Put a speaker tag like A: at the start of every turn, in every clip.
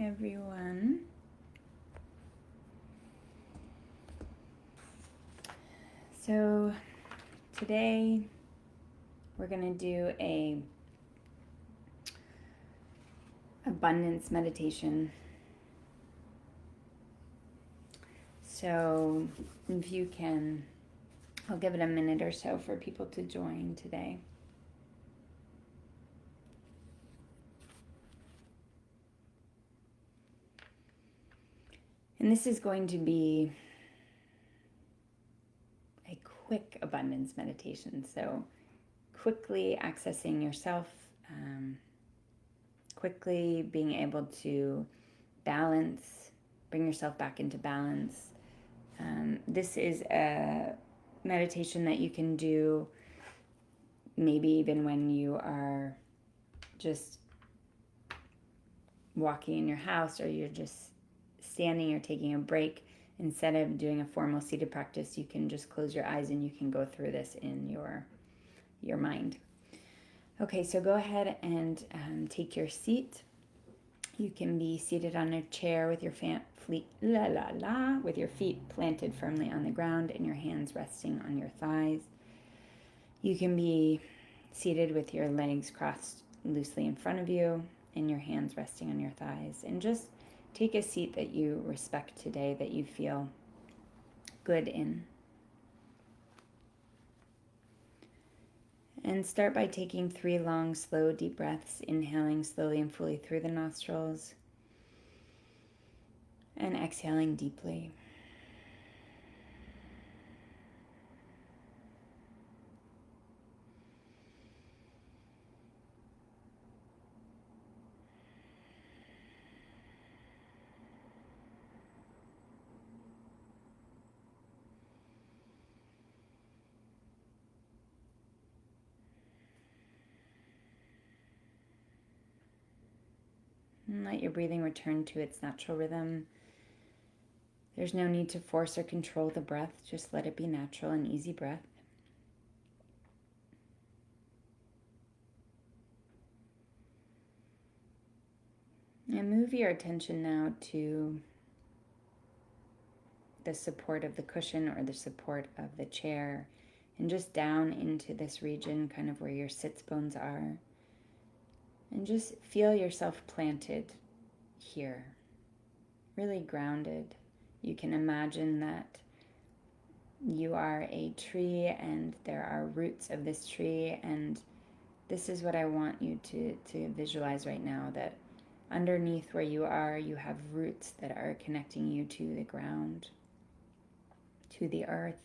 A: everyone. So today we're going to do a abundance meditation. So if you can, I'll give it a minute or so for people to join today. And this is going to be a quick abundance meditation. So quickly accessing yourself, quickly being able to balance, bring yourself back into balance. This is a meditation that you can do maybe even when you are just walking in your house, or you're just standing or taking a break. Instead of doing a formal seated practice, you can just close your eyes and you can go through this in your mind. Okay, so go ahead and take your seat. You can be seated on a chair with your with your feet planted firmly on the ground and your hands resting on your thighs. You can be seated with your legs crossed loosely in front of you and your hands resting on your thighs. And just take a seat that you respect today, that you feel good in. And start by taking 3 long, slow, deep breaths, inhaling slowly and fully through the nostrils, and exhaling deeply. And let your breathing return to its natural rhythm. There's no need to force or control the breath. Just let it be natural and easy breath. And move your attention now to the support of the cushion or the support of the chair, and just down into this region, kind of where your sits bones are. And just feel yourself planted here, really grounded. You can imagine that you are a tree and there are roots of this tree, and this is what I want you to visualize right now, that underneath where you are, you have roots that are connecting you to the ground, to the earth.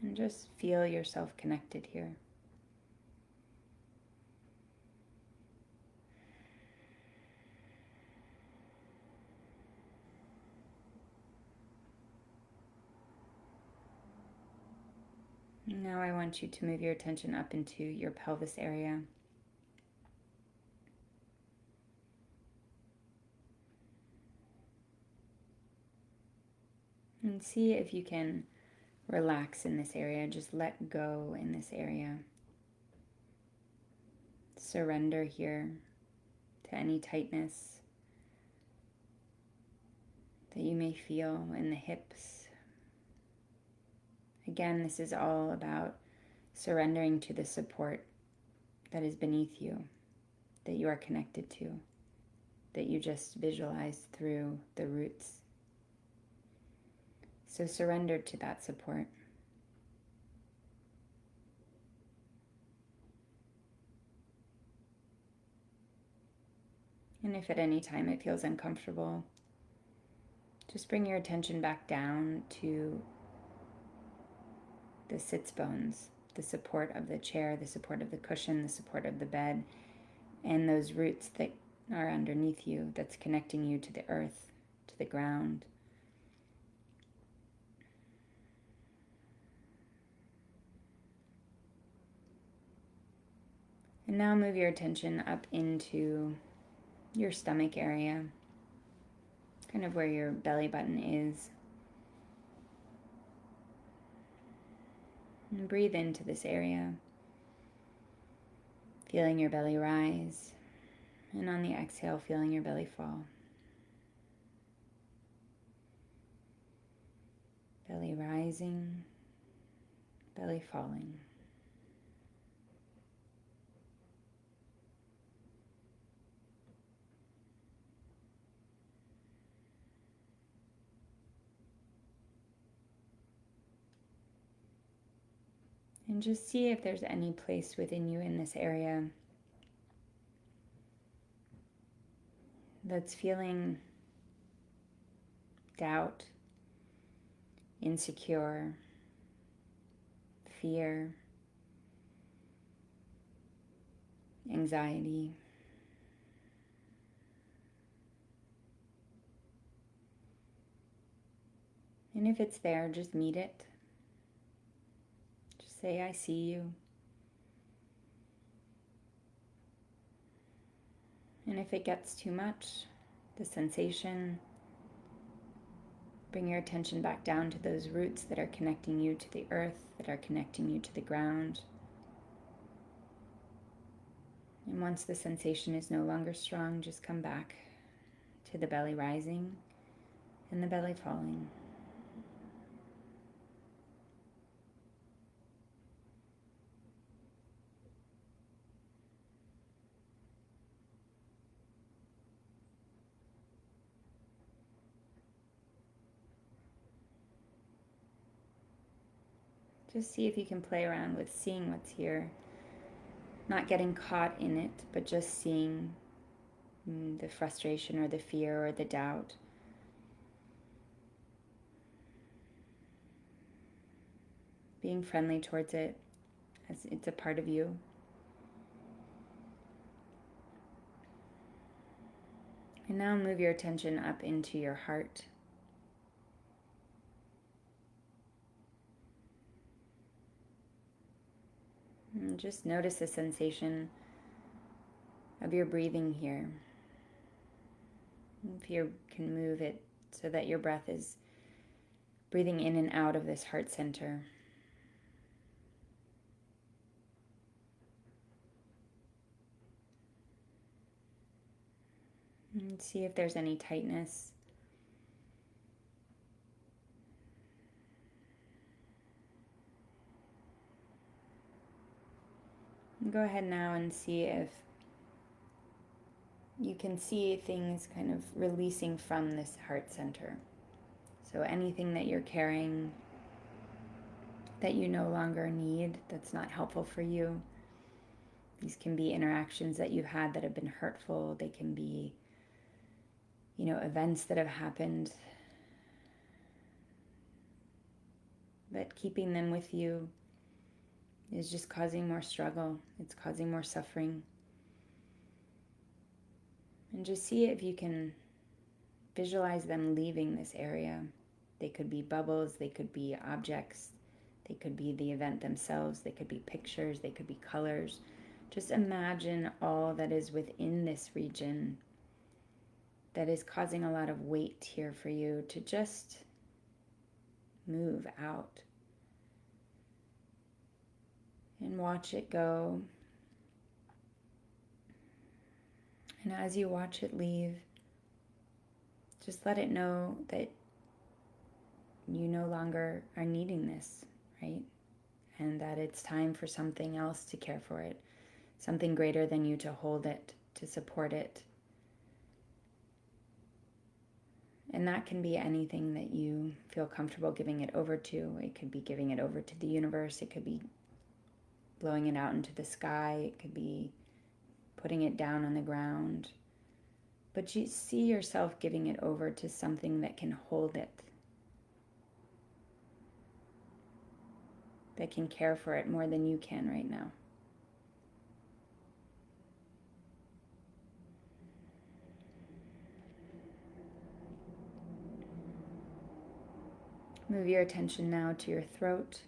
A: And just feel yourself connected here. Now I want you to move your attention up into your pelvis area. And see if you can relax in this area. Just let go in this area. Surrender here to any tightness that you may feel in the hips. Again, this is all about surrendering to the support that is beneath you, that you are connected to, that you just visualized through the roots. So surrender to that support. And if at any time it feels uncomfortable, just bring your attention back down to the sits bones, the support of the chair, the support of the cushion, the support of the bed, and those roots that are underneath you, that's connecting you to the earth, to the ground. And now move your attention up into your stomach area, kind of where your belly button is. And breathe into this area, feeling your belly rise, and on the exhale, feeling your belly fall. Belly rising, belly falling. And just see if there's any place within you in this area that's feeling doubt, insecure, fear, anxiety. And if it's there, just meet it. Just say, I see you. And if it gets too much, the sensation, bring your attention back down to those roots that are connecting you to the earth, that are connecting you to the ground. And once the sensation is no longer strong, just come back to the belly rising and the belly falling. Just see if you can play around with seeing what's here. Not getting caught in it, but just seeing the frustration or the fear or the doubt. Being friendly towards it as it's a part of you. And now move your attention up into your heart. And just notice the sensation of your breathing here. If you can move it so that your breath is breathing in and out of this heart center. And see if there's any tightness. And go ahead now and see if you can see things kind of releasing from this heart center. So anything that you're carrying that you no longer need, that's not helpful for you. These can be interactions that you've had that have been hurtful. They can be, events that have happened. But keeping them with you is just causing more struggle. It's causing more suffering. And just see if you can visualize them leaving this area. They could be bubbles, they could be objects, they could be the event themselves, they could be pictures, they could be colors. Just imagine all that is within this region that is causing a lot of weight here for you to just move out. And watch it go. And as you watch it leave, just let it know that you no longer are needing this, right? And that it's time for something else to care for it, something greater than you to hold it, to support it. And that can be anything that you feel comfortable giving it over to. It could be giving it over to the universe. It could be blowing it out into the sky. It could be putting it down on the ground. But you see yourself giving it over to something that can hold it, that can care for it more than you can right now. Move your attention now to your throat.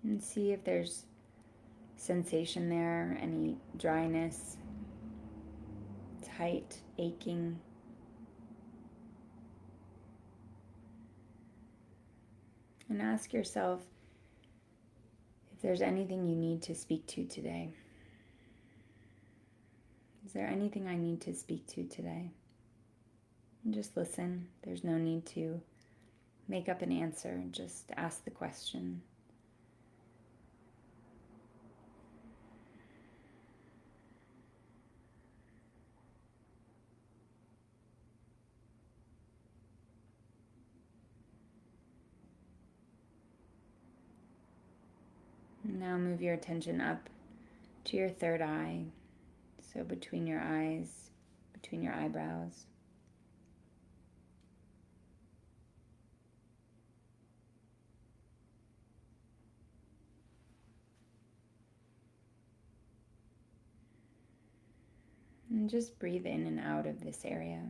A: And see if there's sensation there, any dryness, tight, aching. And ask yourself if there's anything you need to speak to today. Is there anything I need to speak to today? And just listen. There's no need to make up an answer. Just ask the question. Now move your attention up to your third eye. So between your eyes, between your eyebrows. And just breathe in and out of this area.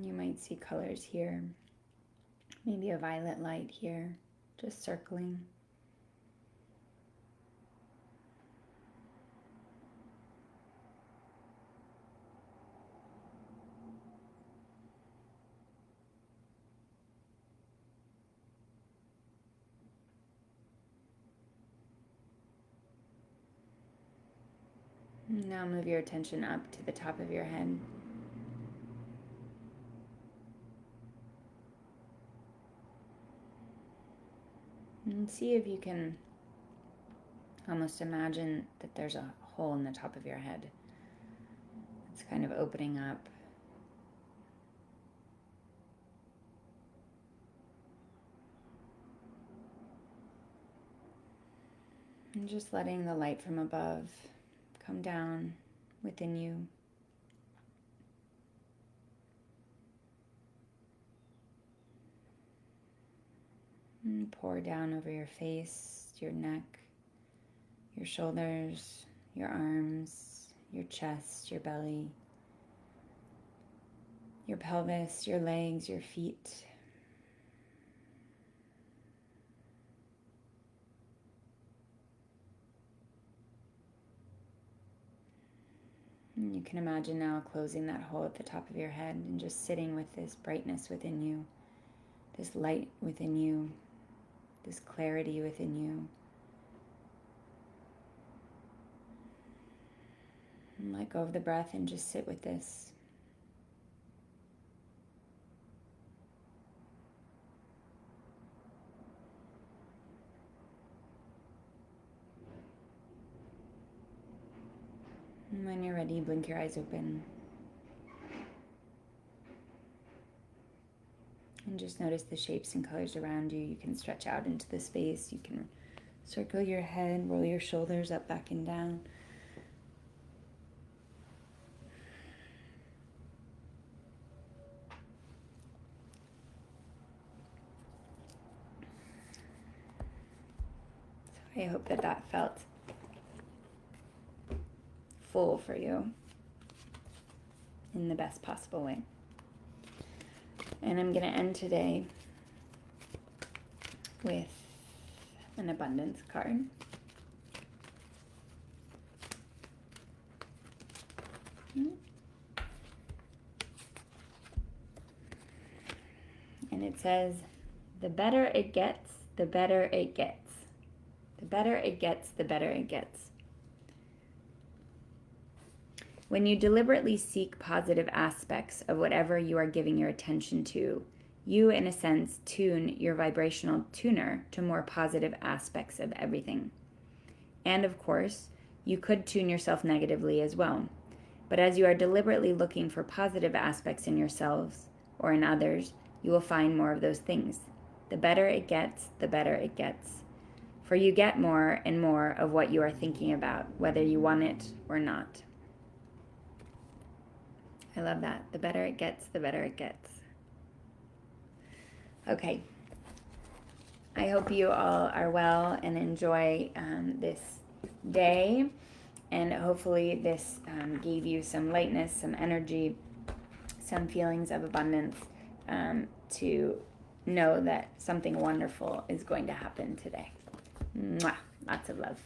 A: You might see colors here, maybe a violet light here, just circling. Now move your attention up to the top of your head. And see if you can almost imagine that there's a hole in the top of your head. It's kind of opening up. And just letting the light from above come down within you. And pour down over your face, your neck, your shoulders, your arms, your chest, your belly, your pelvis, your legs, your feet. And you can imagine now closing that hole at the top of your head and just sitting with this brightness within you, this light within you, this clarity within you. And let go of the breath and just sit with this. And when you're ready, blink your eyes open. And just notice the shapes and colors around you. You can stretch out into the space. You can circle your head, roll your shoulders up, back, and down. So I hope that felt full for you in the best possible way. And I'm going to end today with an abundance card. And it says, the better it gets, the better it gets. The better it gets, the better it gets. When you deliberately seek positive aspects of whatever you are giving your attention to, you, in a sense, tune your vibrational tuner to more positive aspects of everything. And of course, you could tune yourself negatively as well. But as you are deliberately looking for positive aspects in yourselves or in others, you will find more of those things. The better it gets, the better it gets. For you get more and more of what you are thinking about, whether you want it or not. I love that. The better it gets, the better it gets. Okay. I hope you all are well and enjoy this day. And hopefully this gave you some lightness, some energy, some feelings of abundance, to know that something wonderful is going to happen today. Mwah! Lots of love.